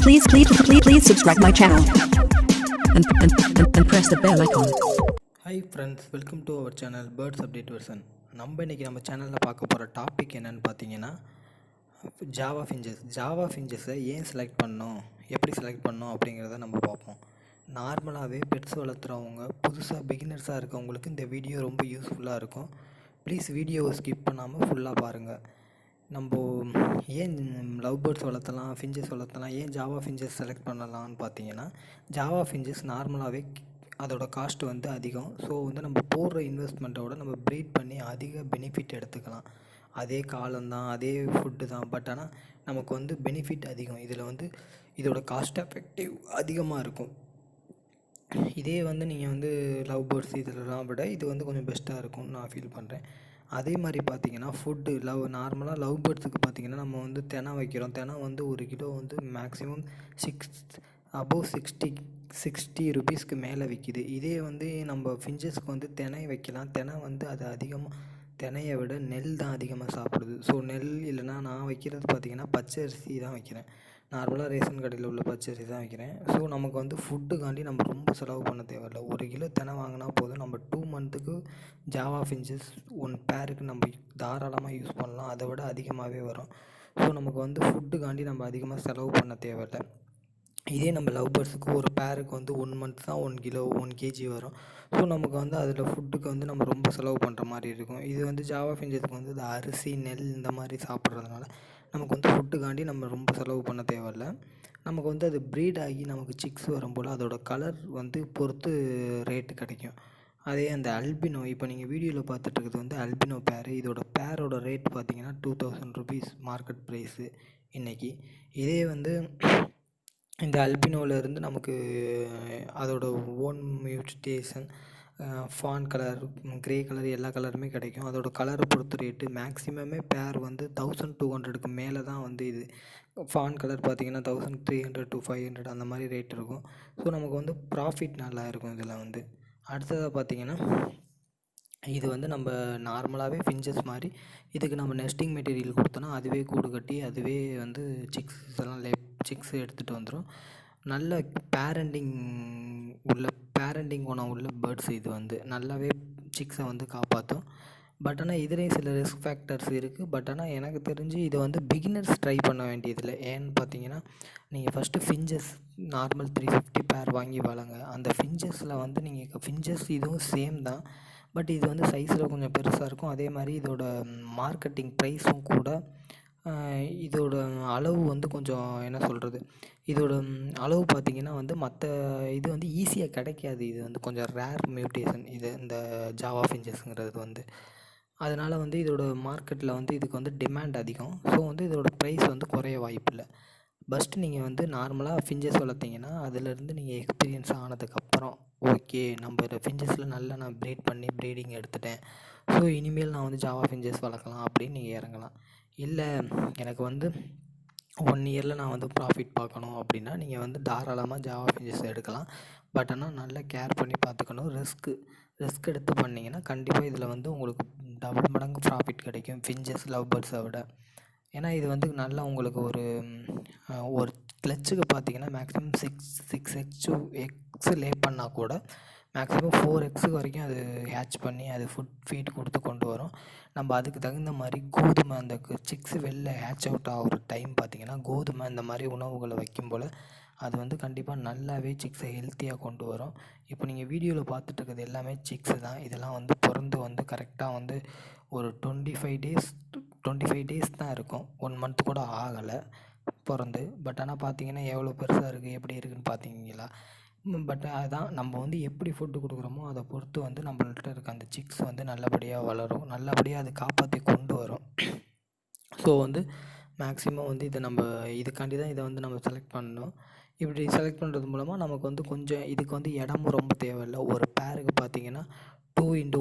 Please subscribe my channel and press the bell icon. Hi friends, welcome to our channel Birds Update Version. இன்னைக்கு நம்ம சேனலில் பார்க்க போகிற topic என்னன்னு பார்த்தீங்கன்னா ஜாவா ஃபிஞ்சஸை ஏன் செலக்ட் பண்ணோம், எப்படி செலக்ட் பண்ணோம் அப்படிங்கிறத நம்ம பார்ப்போம். நார்மலாகவே பெட்ஸ் வளர்த்துறவங்க புதுசாக பிகினர்ஸாக இருக்கவங்களுக்கு இந்த வீடியோ ரொம்ப யூஸ்ஃபுல்லாக இருக்கும். ப்ளீஸ் வீடியோவை ஸ்கிப் பண்ணாமல் ஃபுல்லாக பாருங்கள். நம்ம ஏன் லவ் பேர்ட்ஸ் வளர்த்தலாம், ஃபிஞ்சஸ் வளர்த்தலாம், ஏன் ஜாவா ஃபிஞ்சஸ் செலக்ட் பண்ணலான்னு பார்த்தீங்கன்னா, ஜாவா ஃபிஞ்சஸ் நார்மலாகவே அதோட காஸ்ட் வந்து அதிகம். ஸோ வந்து நம்ம போடுற இன்வெஸ்ட்மெண்ட்டோட நம்ம ப்ரீட் பண்ணி அதிக பெனிஃபிட் எடுத்துக்கலாம். அதே காலம்தான், அதே ஃபுட்டு தான், பட் ஆனால் நமக்கு வந்து பெனிஃபிட் அதிகம். இதில் வந்து இதோட காஸ்ட் எஃபெக்டிவ் அதிகமாக இருக்கும். இதே வந்து நீங்கள் வந்து லவ் பேர்ட்ஸ் இதெல்லாம் விட இது வந்து கொஞ்சம் பெஸ்ட்டாக இருக்கும்னு நான் ஃபீல் பண்ணுறேன். அதே மாதிரி பார்த்தீங்கன்னா ஃபுட்டு நார்மலாக லவ் பேர்ட்ஸுக்கு பார்த்தீங்கன்னா நம்ம வந்து தினை வைக்கிறோம். தினை வந்து ஒரு கிலோ வந்து மேக்ஸிமம் அபோவ் 60 ருபீஸ்க்கு மேலே விற்கிது. இதே வந்து நம்ம ஃபிஞ்சஸ்க்கு வந்து தினை வைக்கலாம். தினை வந்து அது அதிகமாக தினையை விட நெல் தான் அதிகமாக சாப்பிடுது. ஸோ நெல் இல்லைனா நான் வைக்கிறது பார்த்திங்கன்னா பச்சை அரிசி தான் வைக்கிறேன். நார்மலாக ரேஷன் கடையில் உள்ள பச்சை அரிசி தான் வைக்கிறேன். ஸோ நமக்கு வந்து ஃபுட்டுக்காண்டி நம்ம ரொம்ப செலவு பண்ண தேவையில்லை. ஒரு கிலோ தினை வாங்கினா போதும். நம்ம 2 மந்த்துக்கு ஜாவா ஃபிஞ்சஸ் 1 பேருக்கு நம்ம தாராளமாக யூஸ் பண்ணலாம். அதை விட அதிகமாகவே வரும். ஸோ நமக்கு வந்து ஃபுட்டுக்காண்டி நம்ம அதிகமாக செலவு பண்ண தேவையில்லை. இதே நம்ம லவ் பேர்ட்ஸுக்கு ஒரு பேருக்கு வந்து 1 மந்த் தான் 1 கிலோ 1 கேஜி வரும். ஸோ நமக்கு வந்து அதில் ஃபுட்டுக்கு வந்து நம்ம ரொம்ப செலவு பண்ணுற மாதிரி இருக்கும். இது வந்து ஜாவா ஃபிஞ்சஸுக்கு வந்து இந்த அரிசி நெல் இந்த மாதிரி சாப்பிட்றதுனால நமக்கு வந்து ஃபுட்டுக்காண்டி நம்ம ரொம்ப செலவு பண்ண தேவையில்லை. நமக்கு வந்து அது ப்ரீட் ஆகி நமக்கு சிக்ஸ் வரும்போல் அதோட கலர் வந்து பொறுத்து ரேட்டு கிடைக்கும். அதே அந்த அல்பினோ, இப்போ நீங்கள் வீடியோவில் பார்த்துட்ருக்குது வந்து அல்பினோ பேர். இதோட பேரோட ரேட் பார்த்தீங்கன்னா 2000 ருபீஸ் மார்க்கெட் ப்ரைஸு இன்றைக்கி. இதே வந்து இந்த அல்பினோவிலேருந்து நமக்கு அதோட own mutation fawn colour, grey colour, எல்லா கலருமே கிடைக்கும். அதோட கலரை பொறுத்து ரேட்டு மேக்ஸிமமே பேர் வந்து 1200க்கு மேலே தான் வந்து இது ஃபான் கலர் பார்த்திங்கன்னா 1300 to 500 அந்த மாதிரி ரேட் இருக்கும். ஸோ நமக்கு வந்து ப்ராஃபிட் நல்லா இருக்கும் இதில் வந்து. அடுத்ததாக பார்த்திங்கன்னா இது வந்து நம்ம நார்மலாகவே ஃபிஞ்சஸ் மாதிரி இதுக்கு நம்ம நெஸ்டிங் மெட்டீரியல் கொடுத்தோன்னா அதுவே கூடு கட்டி அதுவே வந்து சிக்ஸ் எடுத்துகிட்டு வந்துடும். நல்ல பேரண்டிங் குணம் உள்ள பேர்ட்ஸ். இது வந்து நல்லாவே சிக்ஸை வந்து காப்பாற்றும். பட் ஆனால் இதுலேயும் சில ரிஸ்க் ஃபேக்டர்ஸ் இருக்குது. பட் ஆனால் எனக்கு தெரிஞ்சு இதை வந்து பிகினர்ஸ் ட்ரை பண்ண வேண்டியதில்லை. ஏன்னு பார்த்தீங்கன்னா நீங்கள் ஃபஸ்ட்டு ஃபிஞ்சஸ் நார்மல் 350 பேர் வாங்கி வளங்க. அந்த ஃபிஞ்சஸில் வந்து நீங்கள் ஃபிஞ்சஸ் இதுவும் சேம் தான், பட் இது வந்து சைஸில் கொஞ்சம் பெருசாக இருக்கும். அதே மாதிரி இதோட மார்க்கெட்டிங் ப்ரைஸும் கூட இதோட அளவு வந்து கொஞ்சம் என்ன சொல்கிறது, இதோட அளவு பார்த்திங்கன்னா வந்து மற்ற இது வந்து ஈஸியாக கிடைக்காது. இது வந்து கொஞ்சம் ரேர் மியூட்டேஷன் இது இந்த ஜாவா ஃபிஞ்சஸ்ங்கிறது வந்து. அதனால் வந்து இதோட மார்க்கெட்டில் வந்து இதுக்கு வந்து டிமாண்ட் அதிகம். ஸோ வந்து இதோட ப்ரைஸ் வந்து குறைய வாய்ப்பில்லை. ஃபஸ்ட்டு நீங்கள் வந்து நார்மலாக ஃபிஞ்சஸ் வளர்த்திங்கன்னா அதிலேருந்து நீங்கள் எக்ஸ்பீரியன்ஸ் ஆனதுக்கப்புறம் ஓகே நம்ம ஃபிஞ்சஸில் நல்லா நான் ப்ரீடிங் எடுத்துட்டேன், ஸோ இனிமேல் நான் வந்து ஜாவா ஃபிஞ்சஸ் வளர்க்கலாம் அப்படின்னு நீங்கள் இறங்கலாம். இல்லை எனக்கு வந்து 1 இயரில் நான் வந்து ப்ராஃபிட் பார்க்கணும் அப்படின்னா நீங்கள் வந்து தாராளமாக ஜாவா ஃபிஞ்சஸ் எடுக்கலாம். பட் ஆனால் நல்லா கேர் பண்ணி பார்த்துக்கணும். ரிஸ்க் எடுத்து பண்ணிங்கன்னா கண்டிப்பாக இதில் வந்து உங்களுக்கு டபுள் மடங்கு ப்ராஃபிட் கிடைக்கும் ஃபிஞ்சஸ் லவ் பேர்ட்ஸை விட. ஏன்னா இது வந்து நல்லா உங்களுக்கு ஒரு கிளச்சுக்கு பார்த்தீங்கன்னா மேக்ஸிமம் 6x லே பண்ணால் கூட மேக்ஸிமம் 4x வரைக்கும் அது ஹேட்ச் பண்ணி அது ஃபீட் கொடுத்து கொண்டு வரும். நம்ம அதுக்கு தகுந்த மாதிரி கோதுமை, அந்த சிக்ஸ் வெளில ஹேட்ச் அவுட் ஆகிற டைம் பார்த்திங்கன்னா கோதுமை இந்த மாதிரி உணவுகளை வைக்கும் போல் அது வந்து கண்டிப்பாக நல்லாவே சிக்ஸை ஹெல்த்தியாக கொண்டு வரும். இப்போ நீங்கள் வீடியோவில் பார்த்துட்டு இருக்கிறது எல்லாமே சிக்ஸு தான். இதெல்லாம் வந்து பிறந்து வந்து கரெக்டாக வந்து ஒரு 25 டேஸ் தான் இருக்கும். 1 மந்த் கூட ஆகலை பிறந்து. பட் ஆனால் பார்த்தீங்கன்னா எவ்வளோ பெருசாக இருக்குது, எப்படி இருக்குதுன்னு பார்த்தீங்களா? பட் அதான் நம்ம வந்து எப்படி ஃபுட்டு கொடுக்குறோமோ அதை பொறுத்து வந்து நம்மள்கிட்ட இருக்க அந்த சிக்ஸ் வந்து நல்லபடியாக வளரும், நல்லபடியாக அது காப்பாற்றி கொண்டு வரும். ஸோ வந்து மேக்ஸிமம் வந்து இதை நம்ம இதுக்காண்டி தான் இதை வந்து நம்ம செலக்ட் பண்ணணும். இப்படி செலக்ட் பண்ணுறது மூலமாக நமக்கு வந்து கொஞ்சம் இதுக்கு வந்து இடமும் ரொம்ப தேவையில்லை. ஒரு பேருக்கு பார்த்திங்கன்னா 2 into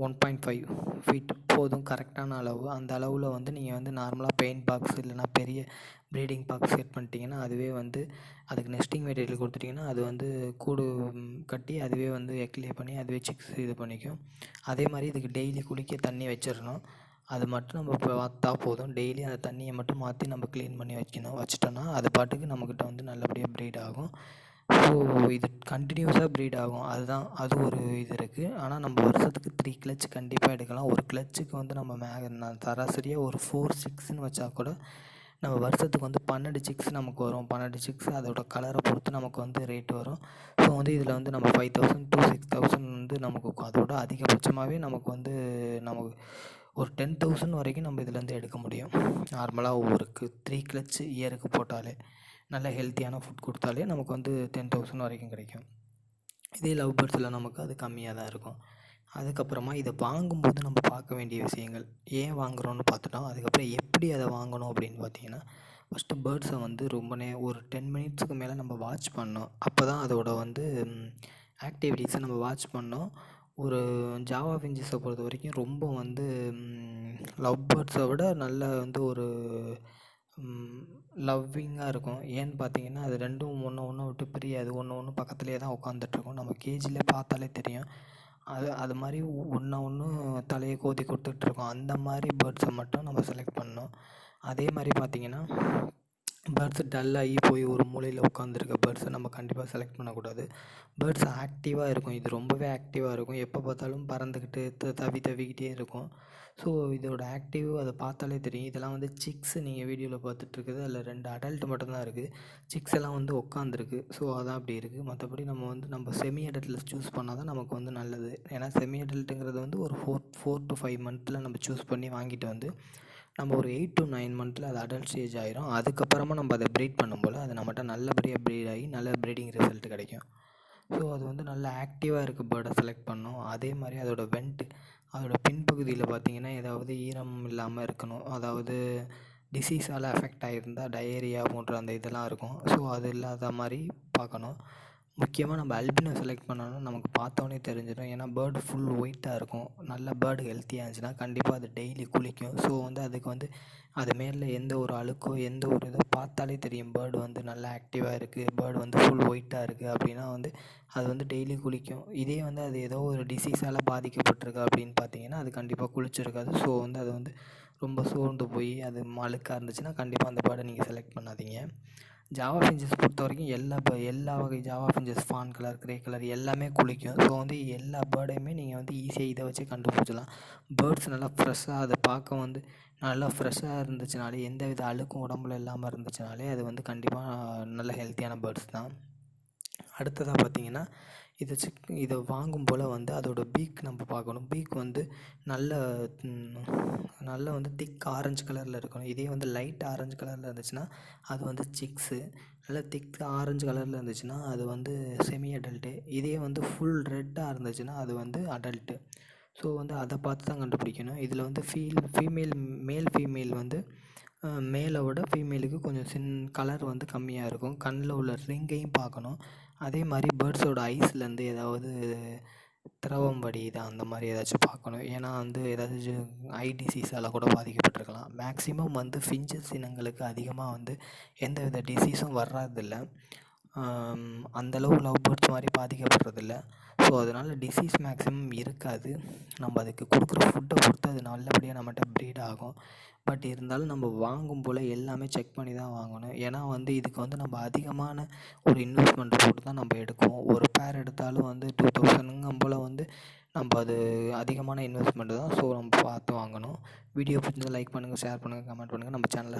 1.5 ஃபீட் போதும், கரெக்டான அளவு. அந்த அளவில் வந்து நீங்கள் வந்து நார்மலாக பெயிண்ட் பாக்ஸ் இல்லைனா பெரிய ப்ரீடிங் பாக்ஸ் செட் பண்ணிட்டீங்கன்னா அதுவே வந்து அதுக்கு நெஸ்டிங் மெட்டீரியல் கொடுத்துட்டிங்கன்னா அது வந்து கூடு கட்டி அதுவே வந்து எக் லே பண்ணி அதுவே சிக்ஸ் இது பண்ணிக்கும். அதே மாதிரி இதுக்கு டெய்லி குளிக்க தண்ணி வச்சிடணும். அது மட்டும் நம்ம பார்த்தா போதும். டெய்லி அந்த தண்ணியை மட்டும் மாற்றி நம்ம க்ளீன் பண்ணி வச்சிட்டோன்னா அது பாட்டுக்கு நம்மக்கிட்ட வந்து நல்லபடியாக ப்ரீட் ஆகும். ஸோ இது கண்டினியூஸாக ப்ரீட் ஆகும். அது ஒரு இது இருக்குது. ஆனால் நம்ம வருஷத்துக்கு 3 கிளச் கண்டிப்பாக எடுக்கலாம். ஒரு கிளச்சுக்கு வந்து நம்ம சராசரியாக ஒரு 4 சிக்ஸ்ன்னு வச்சா கூட நம்ம வருஷத்துக்கு வந்து 12 சிக்ஸ் நமக்கு வரும். 12 சிக்ஸ் அதோட கலரை பொறுத்து நமக்கு வந்து ரேட் வரும். ஸோ வந்து இதில் வந்து நம்ம 5000 to 6000 வந்து நமக்கு அதோட அதிகபட்சமாகவே நமக்கு வந்து நமக்கு ஒரு 10,000 வரைக்கும் நம்ம இதுலேருந்து எடுக்க முடியும். நார்மலாக ஒரு 3 கிளச் இயருக்கு போட்டாலே நல்ல ஹெல்த்தியான ஃபுட் கொடுத்தாலே நமக்கு வந்து 10,000 வரைக்கும் கிடைக்கும். இதே லவ் பேர்ட்ஸில் நமக்கு அது கம்மியாக தான் இருக்கும். அதுக்கப்புறமா இதை வாங்கும்போது நம்ம பார்க்க வேண்டிய விஷயங்கள், ஏன் வாங்குகிறோன்னு பார்த்துட்டோம். அதுக்கப்புறம் எப்படி அதை வாங்கணும் அப்படின்னு பார்த்தீங்கன்னா, ஃபஸ்ட்டு பேர்ட்ஸை வந்து ஒரு 10 மினிட்ஸுக்கு மேலே நம்ம வாட்ச் பண்ணோம். அப்போ தான் அதோட வந்து ஆக்டிவிட்டீஸை நம்ம வாட்ச் பண்ணோம். ஒரு ஜாவா ஃபின்ச்சஸை பொறுத்த வரைக்கும் ரொம்ப வந்து லவ் பேர்ட்ஸை விட நல்ல வந்து ஒரு லவ்விங்காக இருக்கும். ஏன்னு பார்த்தீங்கன்னா, அது ரெண்டும் ஒன்று விட்டு பிரியாது. ஒன்று பக்கத்துலேயே தான் உட்காந்துட்ருக்கும். நம்ம கேஜியில் பார்த்தாலே தெரியும். அது மாதிரி ஒன்று தலையை கோதி கொடுத்துட்ருக்கோம். அந்த மாதிரி பேர்ட்ஸை மட்டும் நம்ம செலக்ட் பண்ணணும். அதே மாதிரி பார்த்திங்கன்னா, பேர்ட்ஸு டல்லாகி போய் ஒரு மூலையில் உட்காந்துருக்க பேர்ட்ஸை நம்ம கண்டிப்பாக செலக்ட் பண்ணக்கூடாது. பேர்ட்ஸ் ஆக்டிவாக இருக்கும். இது ரொம்பவே ஆக்டிவாக இருக்கும். எப்போ பார்த்தாலும் பறந்துக்கிட்டு தவிக்கிட்டே இருக்கும். ஸோ இதோட ஆக்டிவ் அதை பார்த்தாலே தெரியும். இதெல்லாம் வந்து சிக்ஸ் நீங்கள் வீடியோவில் பார்த்துட்ருக்குது. அதில் 2 அடல்ட் மட்டும்தான் இருக்குது. சிக்ஸ் எல்லாம் வந்து உட்காந்துருக்கு. ஸோ அதான் அப்படி இருக்குது. மற்றபடி நம்ம செமி அடல்ட்டில் சூஸ் பண்ணால் தான் நமக்கு வந்து நல்லது. ஏன்னா செமி அடல்ட்டுங்கிறது வந்து ஒரு 4 to 5 மந்த்தில் நம்ம சூஸ் பண்ணி வாங்கிட்டு வந்து நம்ம ஒரு 8 to 9 மந்த்தில் அது அடல்ட் ஸ்டேஜ் ஆயிரும். அதுக்கப்புறமா நம்ம அதை ப்ரீட் பண்ணும்போது அது நம்மகிட்ட நல்லபடியாக ப்ரீட் ஆகி நல்ல ப்ரீடிங் ரிசல்ட் கிடைக்கும். ஸோ அது வந்து நல்ல ஆக்டிவாக இருக்க பேர்டை செலக்ட் பண்ணணும். அதே மாதிரி அதோட பின்பகுதியில் பார்த்திங்கன்னா ஏதாவது ஈரம் இல்லாமல் இருக்கணும். அதாவது டிசீஸால் அஃபெக்ட் ஆகியிருந்தால் டயேரியா போன்ற அந்த இதெல்லாம் இருக்கும். ஸோ அது இல்லாத மாதிரி பார்க்கணும். முக்கியமாக நம்ம அல்பினோ செலக்ட் பண்ணோன்னா நமக்கு பார்த்தோன்னே தெரிஞ்சிடும். ஏன்னா பேர்டு ஃபுல் ஒயிட்டாக இருக்கும். நல்ல பேர்டு ஹெல்த்தியாக இருந்துச்சுன்னா கண்டிப்பாக அது டெய்லி குளிக்கும். ஸோ வந்து அதுக்கு வந்து அது மேலே எந்த ஒரு அழுக்கோ எந்த ஒரு இதோ பார்த்தாலே தெரியும். பேர்டு வந்து நல்லா ஆக்டிவாக இருக்குது, பேர்டு வந்து ஃபுல் ஒயிட்டாக இருக்குது அப்படின்னா வந்து அது வந்து டெய்லி குளிக்கும். இதே வந்து அது ஏதோ ஒரு டிசீஸால் பாதிக்கப்பட்டிருக்கு அப்படின்னு பார்த்தீங்கன்னா அது கண்டிப்பாக குளிச்சிருக்காது. ஸோ வந்து அது வந்து ரொம்ப சோர்ந்து போய் அது அழுக்காக இருந்துச்சுன்னா கண்டிப்பாக அந்த பேர்டை நீங்கள் செலக்ட் பண்ணாதீங்க. ஜாவா ஃபின்ச்சஸ் பொறுத்த வரைக்கும் எல்லா வகை Java finches fawn colour, grey colour எல்லாமே குளிக்கும். ஸோ வந்து எல்லா பேர்டையுமே நீங்கள் வந்து ஈஸியாக இதை வச்சு கண்டுபிடிச்சிடலாம். பேர்ட்ஸ் நல்லா ஃப்ரெஷ்ஷாக அதை பார்க்க வந்து நல்லா ஃப்ரெஷ்ஷாக இருந்துச்சுனாலே, எந்த வித அழுக்கும் உடம்புல இல்லாமல் இருந்துச்சுனாலே அது வந்து கண்டிப்பாக நல்ல ஹெல்த்தியான பேர்ட்ஸ் தான். அடுத்ததாக பார்த்திங்கன்னா, இதை வாங்கும் போல் வந்து அதோடய பீக் நம்ம பார்க்கணும். பீக் வந்து நல்ல வந்து திக் ஆரஞ்சு கலரில் இருக்கணும். இதே வந்து லைட் ஆரஞ்சு கலரில் இருந்துச்சுன்னா அது வந்து சிக்ஸு. நல்லா திக் ஆரஞ்சு கலரில் இருந்துச்சுன்னா அது வந்து செமி அடல்ட்டு. இதே வந்து ஃபுல் ரெட்டாக இருந்துச்சுன்னா அது வந்து அடல்ட்டு. ஸோ வந்து அதை பார்த்து தான் கண்டுபிடிக்கணும். இதில் வந்து மேல் ஃபீமேல் வந்து மேலை விட ஃபீமேலுக்கு கொஞ்சம் கலர் வந்து கம்மியாக இருக்கும். கண்ணில் உள்ள ரிங்கையும் பார்க்கணும். அதே மாதிரி பேர்ட்ஸோட ஐஸ்லேருந்து ஏதாவது திரவம் வடியுதா அந்த மாதிரி ஏதாச்சும் பார்க்கணும். ஏன்னா வந்து ஏதாச்சும் ஐ டிசீஸால் கூட பாதிக்கப்பட்டிருக்கலாம். மேக்ஸிமம் வந்து ஃபின்ச்சஸ் இனங்களுக்கு அதிகமாக வந்து எந்த வித டிசீஸும் வர்றதில்ல. அந்தளவு லவ் பேர்ட்ஸ் மாதிரி பாதிக்கப்படுறதில்ல. ஸோ அதனால் டிசீஸ் மேக்ஸிமம் இருக்காது. நம்ம அதுக்கு கொடுக்குற ஃபுட்டை பொறுத்து அது நல்லபடியாக நம்மகிட்ட ப்ரீட் ஆகும். பட் இருந்தாலும் நம்ம வாங்கும் போல் எல்லாமே செக் பண்ணி தான் வாங்கணும். ஏன்னா வந்து இதுக்கு வந்து நம்ம அதிகமான ஒரு இன்வெஸ்ட்மெண்ட் போட்டு தான் நம்ம எடுக்குவோம். ஒரு பேர் எடுத்தாலும் வந்து 2000 போல் வந்து நம்ம அது அதிகமான இன்வெஸ்ட்மெண்ட்டு தான். ஸோ நம்ம பார்த்து வாங்கணும். வீடியோ பிடிச்சிருந்தா லைக் பண்ணுங்கள், ஷேர் பண்ணுங்கள், கமெண்ட் பண்ணுங்கள். நம்ம சேனலை